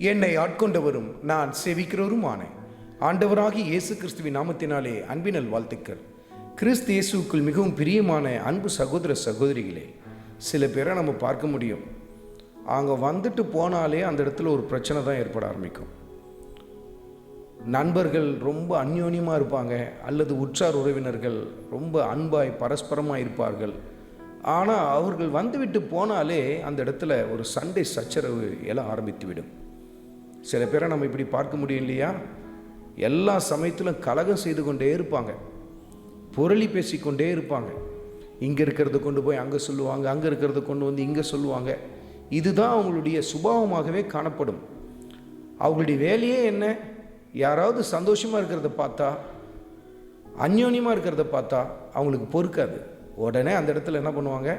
என்னை ஆட்கொண்டவரும் நான் சேவிக்கிறவருமான ஆண்டவராகி இயேசு கிறிஸ்துவின் நாமத்தினாலே அன்பினல் வாழ்த்துக்கள். கிறிஸ்து இயேசுக்குள் மிகவும் பிரியமான அன்பு சகோதர சகோதரிகளே, சில பேரை நம்ம பார்க்க முடியும். அங்கே வந்துட்டு போனாலே அந்த இடத்துல ஒரு பிரச்சனை தான் ஏற்பட ஆரம்பிக்கும். நண்பர்கள் ரொம்ப அந்யோன்யமாக இருப்பாங்க, அல்லது உற்றார் உறவினர்கள் ரொம்ப அன்பாய் பரஸ்பரமாக இருப்பார்கள். ஆனால் அவர்கள் வந்துவிட்டு போனாலே அந்த இடத்துல ஒரு சண்டை சச்சரவு எல்லாம் ஆரம்பித்துவிடும். சில பேரை நம்ம இப்படி பார்க்க முடியும் இல்லையா? எல்லா சமயத்திலும் கலகம் செய்து கொண்டே இருப்பாங்க, புரளி பேசிக்கொண்டே இருப்பாங்க. இங்கே இருக்கிறத கொண்டு போய் அங்கே சொல்லுவாங்க, அங்கே இருக்கிறத கொண்டு வந்து இங்கே சொல்லுவாங்க. இதுதான் அவங்களுடைய சுபாவமாகவே காணப்படும். அவங்களுடைய வேலையே என்ன? யாராவது சந்தோஷமாக இருக்கிறத பார்த்தா, அந்யோன்யமாக இருக்கிறத பார்த்தா அவங்களுக்கு பொறுக்காது. உடனே அந்த இடத்துல என்ன பண்ணுவாங்க?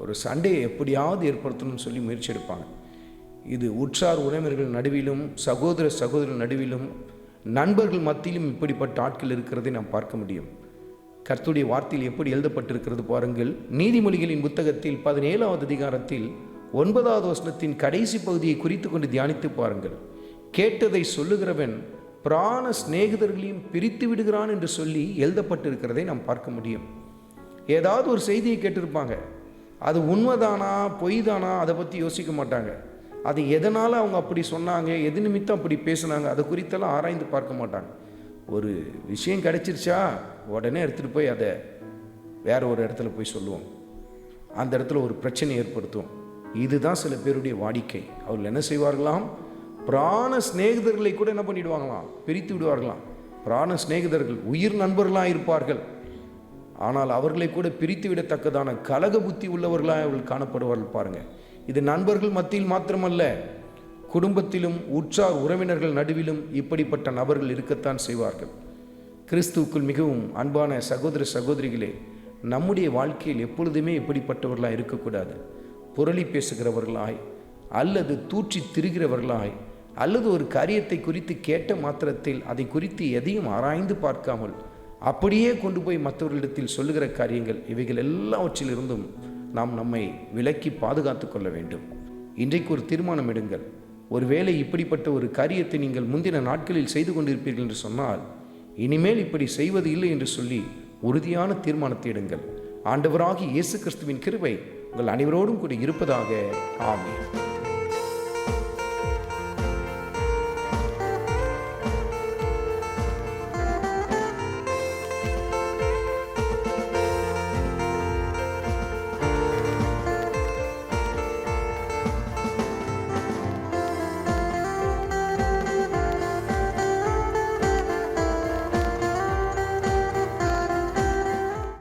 ஒரு சண்டையை எப்படியாவது ஏற்படுத்தணும்னு சொல்லி முயற்சி எடுப்பாங்க. இது உற்றார் உறவினர்கள் நடுவிலும், சகோதர சகோதரர்கள் நடுவிலும், நண்பர்கள் மத்தியிலும் இப்படிப்பட்ட ஆட்கள் இருக்கிறதை நாம் பார்க்க முடியும். கர்த்தருடைய வார்த்தையில் எப்படி எழுதப்பட்டிருக்கிறது பாருங்கள். நீதிமொழிகளின் புத்தகத்தில் 17வது அதிகாரத்தில் 9வது வசனத்தின் கடைசி பகுதியை குறித்து கொண்டு தியானித்து பாருங்கள். கேட்டதை சொல்லுகிறவன் பிராண சிநேகிதர்களையும் பிரித்து விடுகிறான் என்று சொல்லி எழுதப்பட்டிருக்கிறதை நாம் பார்க்க முடியும். ஏதாவது ஒரு செய்தியை கேட்டிருப்பாங்க, அது உண்மைதானா பொய் தானா அதை பற்றி யோசிக்க மாட்டாங்க. அது எதனால் அவங்க அப்படி சொன்னாங்க, எது நிமித்தம் அப்படி பேசுனாங்க, அதை குறித்தெல்லாம் ஆராய்ந்து பார்க்க மாட்டாங்க. ஒரு விஷயம் கிடைச்சிருச்சா உடனே எடுத்துகிட்டு போய் அதை வேற ஒரு இடத்துல போய் சொல்லுவோம், அந்த இடத்துல ஒரு பிரச்சனை ஏற்படுத்துவோம். இதுதான் சில பேருடைய வாடிக்கை. அவர்கள் என்ன செய்வார்களாம்? பிராண சிநேகிதர்களை கூட என்ன பண்ணிடுவாங்களாம்? பிரித்து விடுவார்களாம். பிராண சிநேகிதர்கள் உயிர் நண்பர்களாக இருப்பார்கள், ஆனால் அவர்களை கூட பிரித்து விடத்தக்கதான கலக புத்தி உள்ளவர்களாக அவர்கள் காணப்படுவார்கள். பாருங்கள், இது நண்பர்கள் மத்தியில் மாத்திரமல்ல, குடும்பத்திலும் உற்றார் உறவினர்கள் நடுவிலும் இப்படிப்பட்ட நபர்கள் இருக்கத்தான் செய்வார்கள். கிறிஸ்துவுக்குள் மிகவும் அன்பான சகோதர சகோதரிகளே, நம்முடைய வாழ்க்கையில் எப்பொழுதுமே இப்படிப்பட்டவர்களாக இருக்கக்கூடாது. புரளி பேசுகிறவர்களாய், அல்லது தூற்றி திரிகிறவர்களாய், அல்லது ஒரு காரியத்தை குறித்து கேட்ட மாத்திரத்தில் அதை குறித்து எதையும் ஆராய்ந்து பார்க்காமல் அப்படியே கொண்டு போய் மற்றவர்களிடத்தில் சொல்லுகிற காரியங்கள், இவைகள் எல்லாவற்றிலிருந்தும் நாம் நம்மை விலக்கி பாதுகாத்து கொள்ள வேண்டும். இன்றைக்கு ஒரு தீர்மானம் எடுங்கள். ஒருவேளை இப்படிப்பட்ட ஒரு காரியத்தை நீங்கள் முந்தின நாட்களில் செய்து கொண்டிருப்பீர்கள் என்று சொன்னால், இனிமேல் இப்படி செய்வது இல்லை என்று சொல்லி உறுதியான தீர்மானத்தை எடுங்கள். ஆண்டவராகிய இயேசு கிறிஸ்துவின் கிருபை உங்கள் அனைவரோடும் கூட இருப்பதாக. ஆமென்.